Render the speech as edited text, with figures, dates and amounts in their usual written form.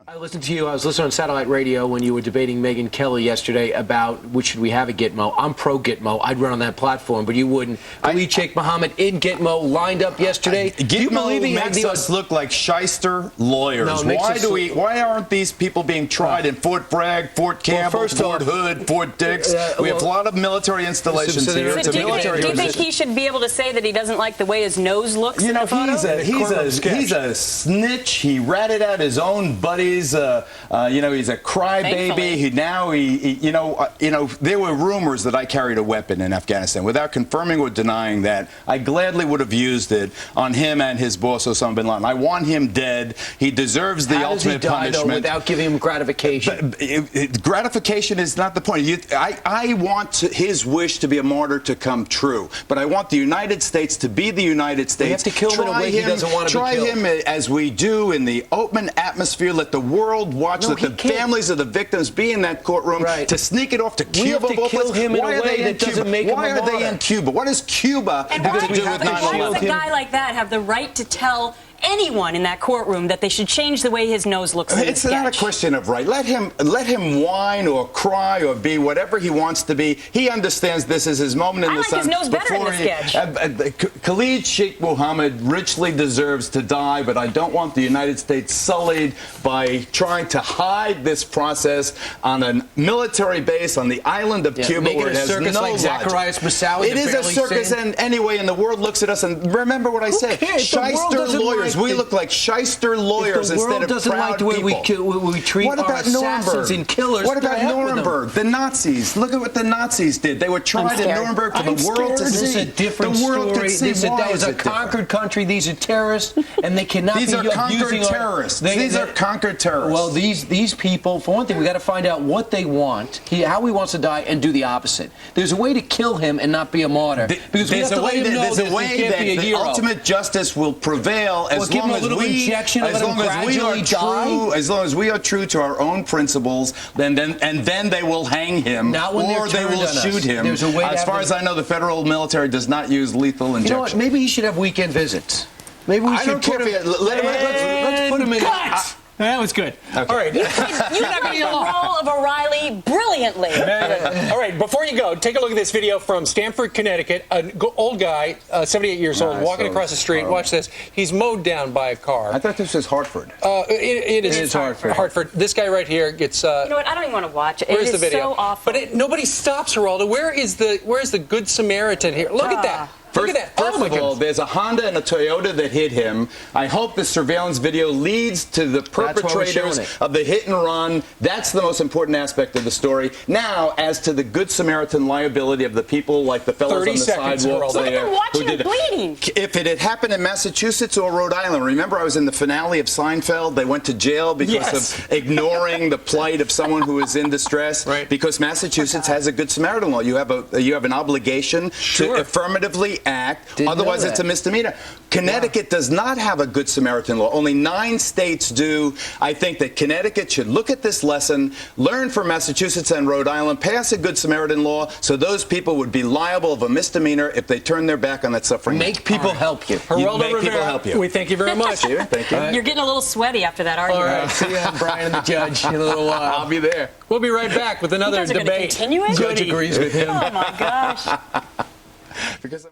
I listened to you. I was listening on satellite radio when you were debating Megyn Kelly yesterday about which should we have at GItmo. I'm pro GItmo. I'd run on that platform, but you wouldn't. Ali Sheikh Mohammed in GItmo lined up yesterday. Do you believe he makes us look like shyster lawyers? No, why aren't these people being tried in Fort Bragg, Fort Campbell, Fort Hood, Fort Dix? We have a lot of military installations here. Do you think he should be able to say that he doesn't like the way his nose looks? You know, he's a snitch. He ratted out his own buddies. You know, he's a crybaby. There were rumors that I carried a weapon in Afghanistan. Without confirming or denying that, I gladly would have used it on him and his boss, Osama bin Laden. I want him dead. He deserves the ultimate punishment. Though, without giving him gratification? Gratification is not the point. I want his wish to be a martyr to come true, but I want the United States to be the United States. We have to kill him in a way he doesn't want to be killed. Try him as we do in the open atmosphere. Let the world watch. Let the families of the victims be in that courtroom. To sneak it off to Cuba. We have to kill him in a way that doesn't make him a martyr. Why are they in Cuba? What does Cuba have to do with 9/11? Why does a guy like that have the right to tell anyone in that courtroom that they should change the way his nose looks in the sketch? It's not a question of right. Let him whine or cry or be whatever he wants to be. He understands this is his moment in the sun. I like his nose better in the sketch. Khalid Sheikh Mohammed richly deserves to die, but I don't want the United States sullied by trying to hide this process on a military base on the island of Cuba, make where it it has circus no like logic. Zacharias Moussaoui. It is a circus, and anyway, and the world looks at us, and remember what I said. Shyster lawyers. We look like shyster lawyers instead of proud people. The world doesn't like the way we treat our assassins and killers. What about Nuremberg? The Nazis. Look at what the Nazis did. They were tried in Nuremberg for the world to see. This is a different story. That was a conquered country. These are terrorists, and they cannot be using These are conquered terrorists. These are conquered terrorists. Well, these people, for one thing, we got to find out what they want, how he wants to die, and do the opposite. There's a way to kill him and not be a martyr. Because we have to let him know that he can't be a hero. Ultimate justice will prevail as long as we are true to our own principles. Then they will hang him, or they will shoot him. As far as I know, the federal military does not use lethal injection. You know what? Maybe he should have weekend visits. Maybe we should put him. Let's put him in. That was good. Okay. All right. You played the role of O'Reilly brilliantly. All right, before you go, take a look at this video from Stamford, Connecticut. An old guy, 78 years old, walking across the street. Watch this. He's mowed down by a car. I thought this was Hartford. It is Hartford. Hartford. This guy right here gets... you know what? I don't even want to watch it. Where's it is the video? So awful. But nobody stops, Geraldo. Where's the Good Samaritan here? Look at that. First of all, there's a Honda and a Toyota that hit him. I hope the surveillance video leads to the perpetrators of the hit and run. That's the most important aspect of the story. Now, as to the Good Samaritan liability of the people like the fellows on the sidewalks there who did it. If it had happened in Massachusetts or Rhode Island, remember I was in the finale of Seinfeld? They went to jail because of ignoring the plight of someone who is in distress. Because Massachusetts has a Good Samaritan law. You have an obligation to affirmatively act. Otherwise, it's a misdemeanor. Connecticut does not have a Good Samaritan law. Only 9 states do. I think that Connecticut should look at this lesson, learn from Massachusetts and Rhode Island, pass a Good Samaritan law so those people would be liable of a misdemeanor if they turn their back on that suffering. Make people help you. Geraldo Rivera, we thank you very much. Thank you. You're getting a little sweaty after that argument. All right. See you, Brian and the judge, in a little while. I'll be there. We'll be right back with another debate. Continue it? Judge agrees with him. Oh, my gosh. Because